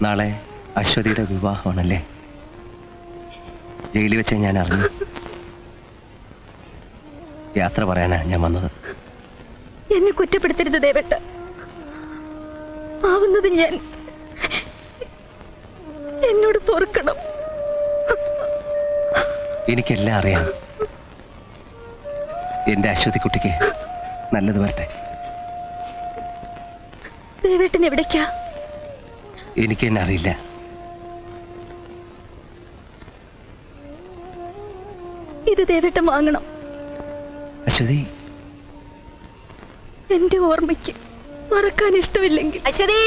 നാളെ അശ്വതിയുടെ വിവാഹമാണല്ലേ? ജയിലിൽ വെച്ച് ഞാൻ അറിഞ്ഞു. യാത്ര പറയാനാ ഞാൻ വന്നത്. എന്നെ കുറ്റപ്പെടുത്തരുത് ദേവേട്ട. ആവുന്നത് ഞാൻ. എന്നോട് പൊറുക്കണം. എനിക്കെല്ലാം അറിയാം. എന്റെ അശ്വതി കുട്ടിക്ക് നല്ലത് വരട്ടെ. ദേവേട്ടൻ എവിടേക്കാ? എനിക്ക് തന്നെ അറിയില്ല. ഇത് ദേവേട്ടൻ വാങ്ങണം. അശ്വതി, എന്റെ ഓർമ്മയ്ക്ക് മറക്കാൻ ഇഷ്ടമില്ലെങ്കിൽ. അശ്വതി,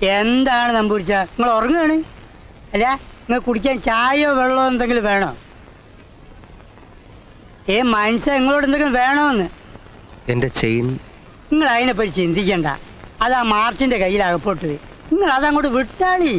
എന്താണ് നമ്പൂരിച്ച, നിങ്ങൾ ഉറങ്ങുകയാണ്? അല്ല, നിങ്ങൾ കുടിക്കാൻ ചായയോ വെള്ളമോ എന്തെങ്കിലും വേണോ? മനസ്സ് നിങ്ങളോട് എന്തെങ്കിലും വേണമെന്ന്. എന്റെ ചെയിൻ. നിങ്ങൾ അതിനെപ്പറ്റി ചിന്തിക്കണ്ട. അത് ആ മാർച്ചിന്റെ കയ്യിൽ അകപ്പെട്ടു. നിങ്ങൾ അതങ്ങോട്ട് വിട്ടാളി.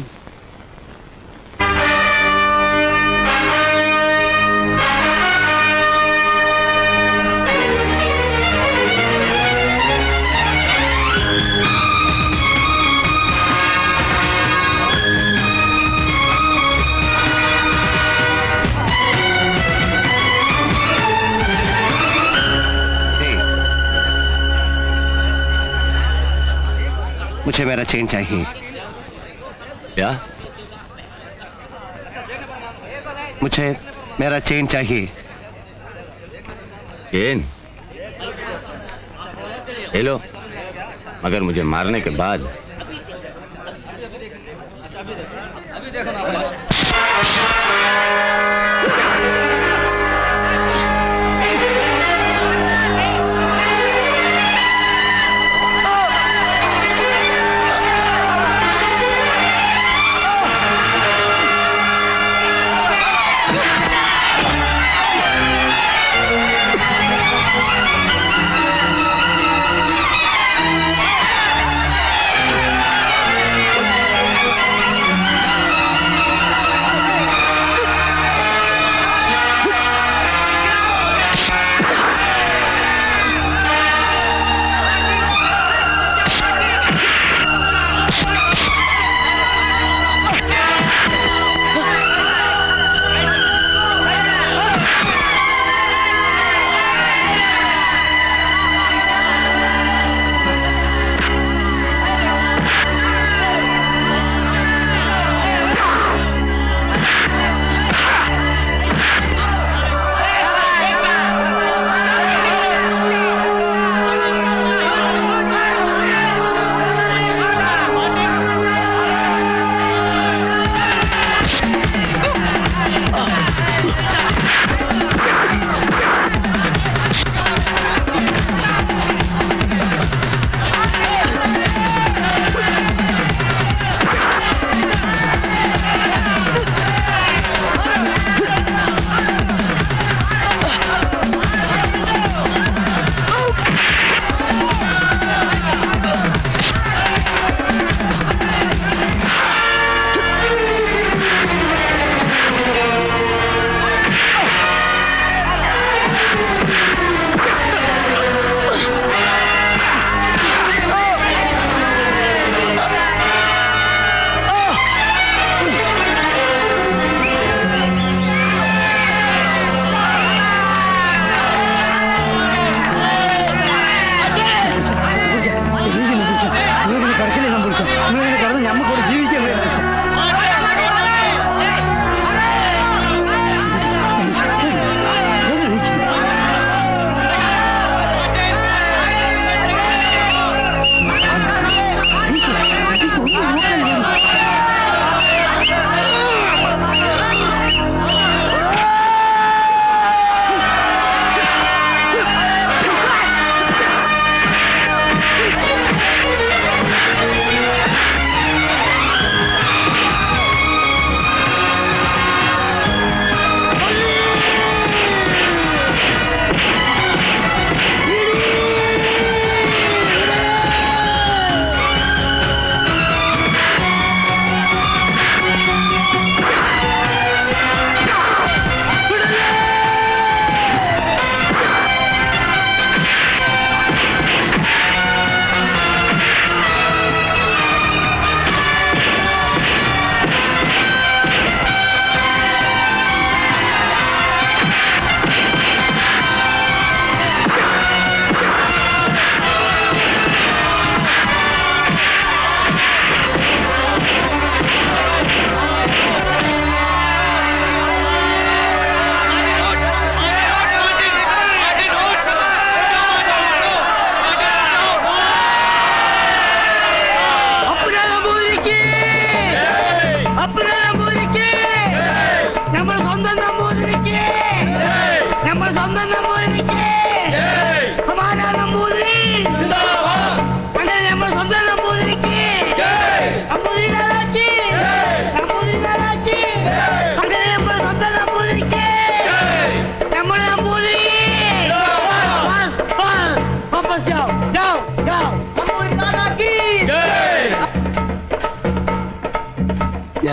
मुझे मेरा चेन चाहिए। क्या? मुझे मेरा चेन चाहिए। चेन? ले लो, मगर मुझे मारने के बाद।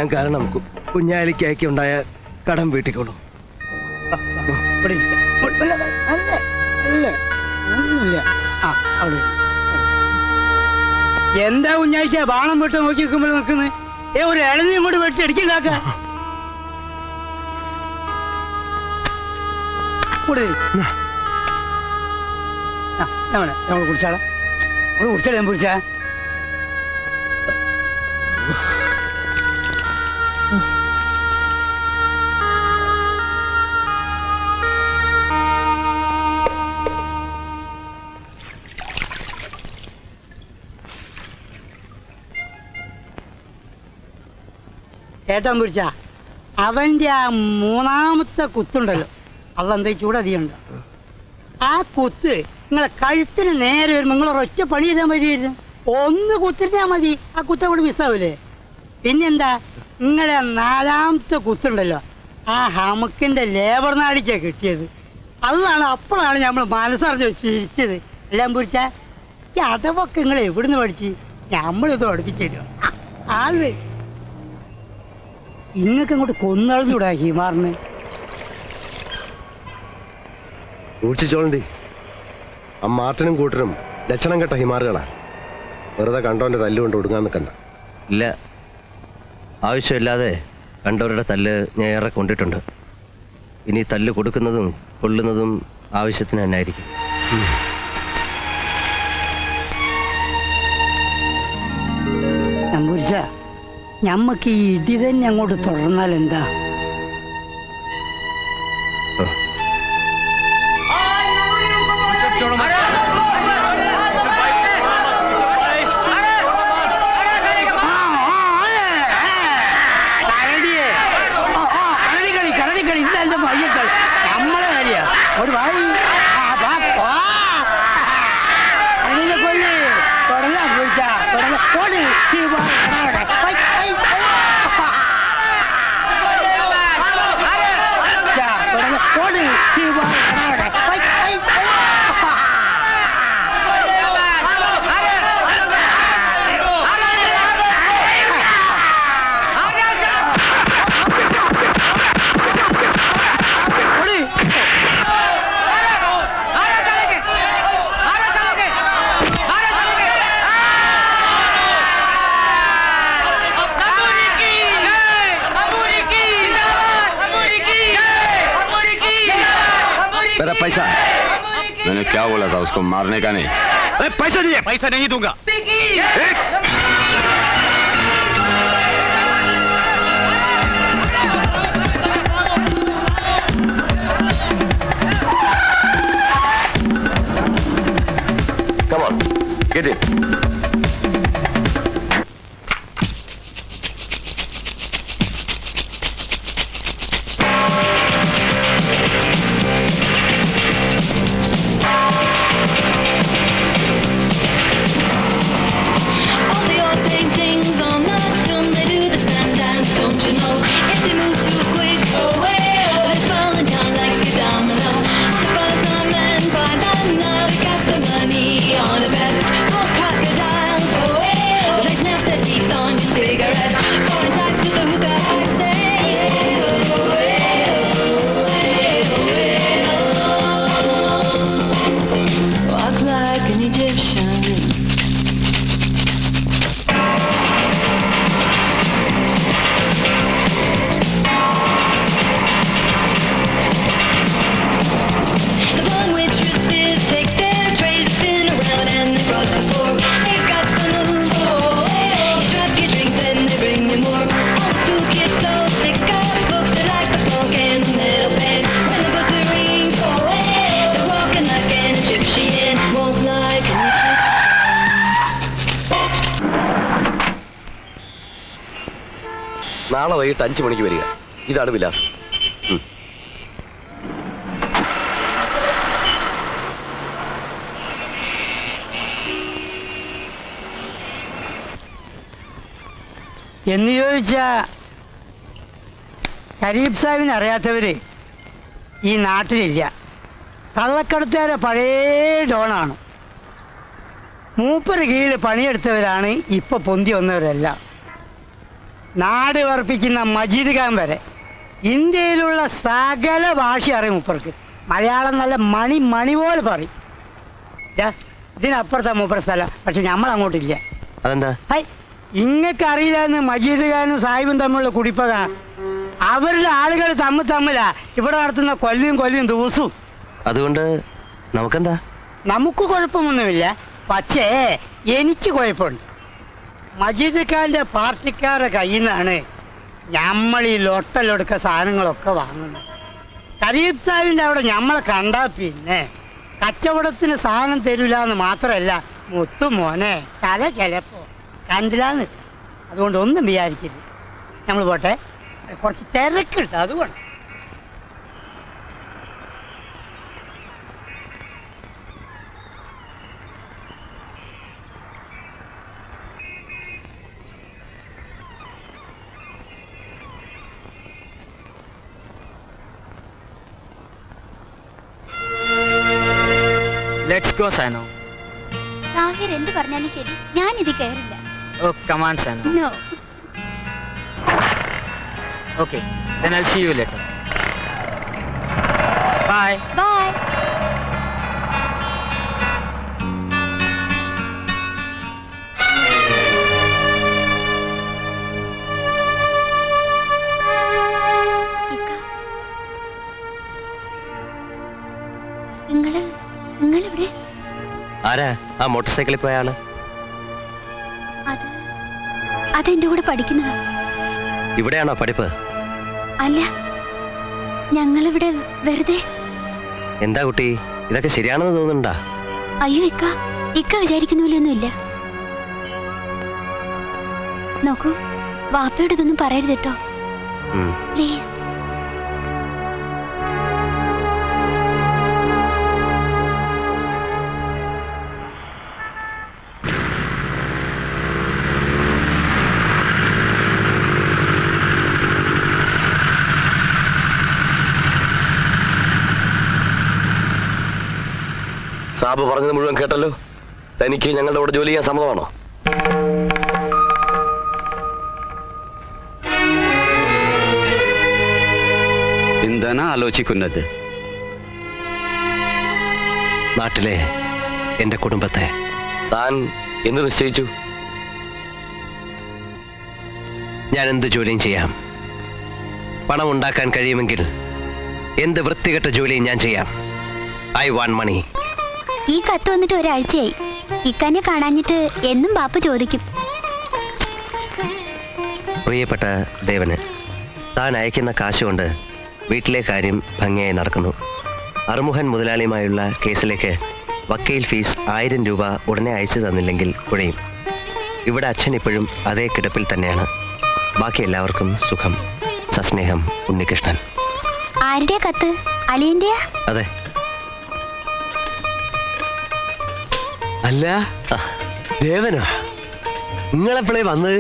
ഞാൻ കാരണം കുഞ്ഞാലിക്കായ്ക്ക് ഉണ്ടായ കടം വീട്ടിക്കോളൂ. ഇവിടെ ഇരിക്ക. അല്ല, അല്ല, അല്ല, ഒന്നുമില്ല. ആ, അവിടെ ഇരി. എന്താ കുഞ്ഞാഴ്ച ബാണം വിട്ട് നോക്കി നിൽക്കുമ്പോൾ നിൽക്കുന്നത്? ഒരു ഇളനി ഇങ്ങോട്ട് വെട്ടി അടിക്കും കാക്ക. കൂടെ നമ്മൾ കുടിച്ചാളാ, നമ്മൾ കുടിച്ചാളെ ഞാൻ കുടിച്ചാ. ഏട്ടൻ പിടിച്ച അവന്റെ ആ മൂന്നാമത്തെ കുത്തുണ്ടല്ലോ, അതെന്താ ചൂടധികമുണ്ട്. ആ കുത്ത് നിങ്ങളെ കഴുത്തിന് നേരെ വരുമ്പോൾ നിങ്ങൾ ഒരൊറ്റ പണി ചെയ്താൽ മതിയായിരുന്നു. ഒന്ന് കുത്തിട്ടാൽ മതി, ആ കുത്ത് അവിടെ മിസ്സാവൂലേ. പിന്നെന്താ, നിങ്ങളെ നാലാമത്തെ കുത്തുണ്ടല്ലോ, ആ ഹമുക്കിന്റെ ലേബർ നാടിക്കാ കിട്ടിയത്. അതാണ് അപ്പോഴാണ് നമ്മൾ മനസ്സറിഞ്ഞ് ചിരിച്ചത്. എല്ലാം പിടിച്ച അതൊക്കെ നിങ്ങൾ എവിടുന്ന് പഠിച്ച് നമ്മളിത് പഠിപ്പിച്ചു ആള് ഇങ്ങക്ക് അങ്ങോട്ട് കൊന്നളഞ്ഞൂടാ ഹിമാറിന്. സൂക്ഷിച്ചോളണ്ടി, ആ മാർട്ടിനും കൂട്ടരും ലക്ഷണം കെട്ട ഹിമാറുകളാ. വെറുതെ കണ്ടോന്റെ തല്ലുകൊണ്ട് ഒടുങ്ങാൻ നിൽക്കണ്ട. ഇല്ല, ആവശ്യമില്ലാതെ കണ്ടവരുടെ തല്ല് ഞാൻ ഏറെ കൊണ്ടിട്ടുണ്ട്. ഇനി തല്ല് കൊടുക്കുന്നതും കൊള്ളുന്നതും ആവശ്യത്തിന് തന്നെ ആയിരിക്കും. നമ്പൂരിച്ച, ഞമ്മക്ക് ഈ ഇടി തന്നെ അങ്ങോട്ട് തുടർന്നാൽ എന്താ? നമ്മളെ കാര്യ ഒരു ഭായി കൊല്ലി തുടങ്ങാൻ വിളിച്ച തുടങ്ങി मेरा पैसा। मैंने क्या बोला था उसको मारने का नहीं? पैसा दिए। पैसा नहीं दूंगा। Come on, get it. നാളെ വൈകിട്ട് 5 മണിക്ക് വരിക. ഇതാണ് വിലാസം. എന്ന് ചോദിച്ചാ കരീബ് സാഹിബിനെ അറിയാത്തവര് ഈ നാട്ടിലില്ല. കള്ളക്കടത്തുകാരെ പഴയ ഡോണാണ്. മൂപ്പര് കീഴിൽ പണിയെടുത്തവരാണ് ഇപ്പൊ പൊന്തി വന്നവരെല്ലാം. നാട് വർപ്പിക്കുന്ന മജീദ് ഖാൻ വരെ ഇന്ത്യയിലുള്ള സകല ഭാഷ അറിയും മൂപ്പർക്ക്. മലയാളം നല്ല മണി പോലെ പറയും. ദാ, ഇതിനപ്പുറത്താ മൂപ്പർ സ്ഥലം, പക്ഷെ നമ്മൾ അങ്ങോട്ടില്ല. അതെന്താ? ഹൈ, ഇങ്ങക്ക് അറിയില്ലെന്ന് മജീദ് ഖാനും സാഹിബും തമ്മിലുള്ള കുടിപ്പക. അവരുടെ ആളുകൾ തമ്മിലാ ഇവിടെ നടത്തുന്ന കൊല്ലിയും ദിവസവും. അതുകൊണ്ട് നമുക്കെന്താ? നമുക്ക് കുഴപ്പമൊന്നുമില്ല, പക്ഷേ എനിക്ക് കുഴപ്പമുണ്ട്. മജീദ് ഖാന്റെ പാർട്ടിക്കാരുടെ കയ്യിൽ നിന്നാണ് നമ്മൾ ഈ ലൊട്ടലൊടുക്ക സാധനങ്ങളൊക്കെ വാങ്ങുന്നത്. കരീബ് സാഹിബിന്റെ അവിടെ നമ്മളെ കണ്ടാ പിന്നെ കച്ചവടത്തിന് സാധനം തരില്ല എന്ന് മാത്രമല്ല, മുത്തുമോനെ തല ചിലപ്പോ കണ്ടില്ലാന്ന്. അതുകൊണ്ട് ഒന്നും വിചാരിക്കരുത്. നമ്മൾ പോട്ടെ, കുറച്ച് തിരക്കുണ്ട് അതുകൊണ്ട്. Let's go സാനോ. താഹിർ എന്ത് പറഞ്ഞാലും ശരി, ഞാൻ ഇത് കയറില്ല. ഓ കമാൻ സാനോ. No. Okay, then I'll see you later. Bye. Bye. നിങ്ങളിവിടെ? ആരാ ആ മോട്ടോർ സൈക്കിളിൽ പോയ ആള്? അതെന്റെ കൂടെ പഠിക്കുന്നതാ. ഇവിടെയാണോ പഠിപ്പ്? അല്ല, ഞങ്ങളിവിടെ വെറുതെ. എന്താ കുട്ടി, ഇതൊക്കെ ശരിയാണെന്ന് തോന്നുന്നുണ്ടാ? അയ്യോ ഇക്ക വിചാരിക്കുന്ന പോലെയൊന്നുമില്ല. നോക്കൂ, വാപ്പയോട് ഇതൊന്നും പറയരുത് കേട്ടോ, പ്ലീസ്. സാബ് പറഞ്ഞത് മുഴുവൻ കേട്ടല്ലോ. തനിക്ക് ഞങ്ങളുടെ കൂടെ ജോലി ചെയ്യാൻ സമ്മതമാണോ? എന്താണ് ആലോചിക്കുന്നത്? നാട്ടിലെ എന്റെ കുടുംബത്തെ. താൻ എന്ത് നിശ്ചയിച്ചു? ഞാൻ എന്ത് ജോലിയും ചെയ്യാം. പണം ഉണ്ടാക്കാൻ കഴിയുമെങ്കിൽ എന്ത് വൃത്തികെട്ട ജോലിയും ഞാൻ ചെയ്യാം. ഐ വാണ്ട് മണി. ഈ കത്ത് വന്നിട്ട് ഒരാഴ്ചയായി. ഇക്കാനെ കാണാഞ്ഞിട്ട് എന്നും ബാപ്പ ചോദിക്കും. പ്രിയപ്പെട്ട ദേവന്, താൻ അയക്കുന്ന കാശ് കൊണ്ട് വീട്ടിലെ കാര്യം ഭംഗിയായി നടക്കുന്നു. അറുമുഖൻ മുതലാളിയുമായുള്ള കേസിലേക്ക് വക്കീൽ ഫീസ് 1000 രൂപ ഉടനെ അയച്ചു തന്നില്ലെങ്കിൽ കുഴയും. ഇവിടെ അച്ഛൻ ഇപ്പോഴും അതേ കിടപ്പിൽ തന്നെയാണ്. ബാക്കി എല്ലാവർക്കും സുഖം. സസ്നേഹം, ഉണ്ണികൃഷ്ണൻ. ആരുടെ കത്ത്? അളിയന്റെയാ? അതെ. അല്ല, ദേവനോ? നിങ്ങളെപ്പോഴേ വന്നത്?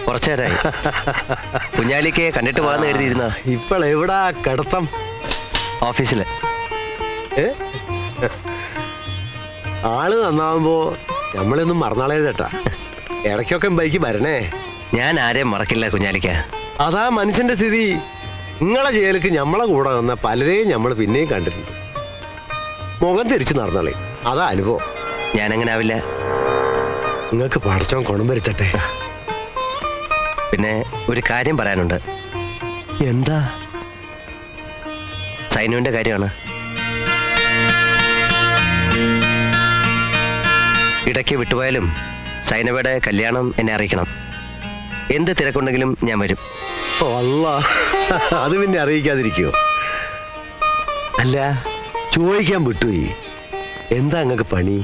കുറച്ചേരായി. കുഞ്ഞാലിക്ക് കണ്ടിട്ട് പോകാന്ന് കരുതിയിരുന്ന. ഇപ്പോൾ എവിടാ കിടത്തം? ഓഫീസില്. ആള് നന്നാവുമ്പോ നമ്മളൊന്നും മറന്നാളേ ചേട്ടാ. ഇടയ്ക്കൊക്കെ ബൈക്ക് വരണേ. ഞാൻ ആരെയും മറക്കില്ല കുഞ്ഞാലിക്ക. അതാ മനുഷ്യന്റെ സ്ഥിതി. നിങ്ങളെ ജയിലിക്ക് ഞമ്മളെ കൂടെ വന്ന പലരെയും നമ്മൾ പിന്നെയും കണ്ടിട്ടുണ്ട്. മുഖം തിരിച്ചു നടന്നാളേ, അതാ അനുഭവം. ഞാനങ്ങനെ ആവില്ല. നിങ്ങൾക്ക് പഠിച്ചോൻ ഗുണം വരുത്തട്ടെ. പിന്നെ ഒരു കാര്യം പറയാനുണ്ട്. എന്താ? സൈനുവിന്റെ കാര്യമാണ്. ഇടയ്ക്ക് വിട്ടുപോയാലും സൈനവയുടെ കല്യാണം എന്നെ അറിയിക്കണം. എന്ത് തിരക്കുണ്ടെങ്കിലും ഞാൻ വരും. ഓ അല്ലാ, അത് പിന്നെ അറിയിക്കാതിരിക്കുവോ? അല്ല, ചോദിക്കാൻ വിട്ടുപോയി. എന്താ നിങ്ങൾക്ക് പണി?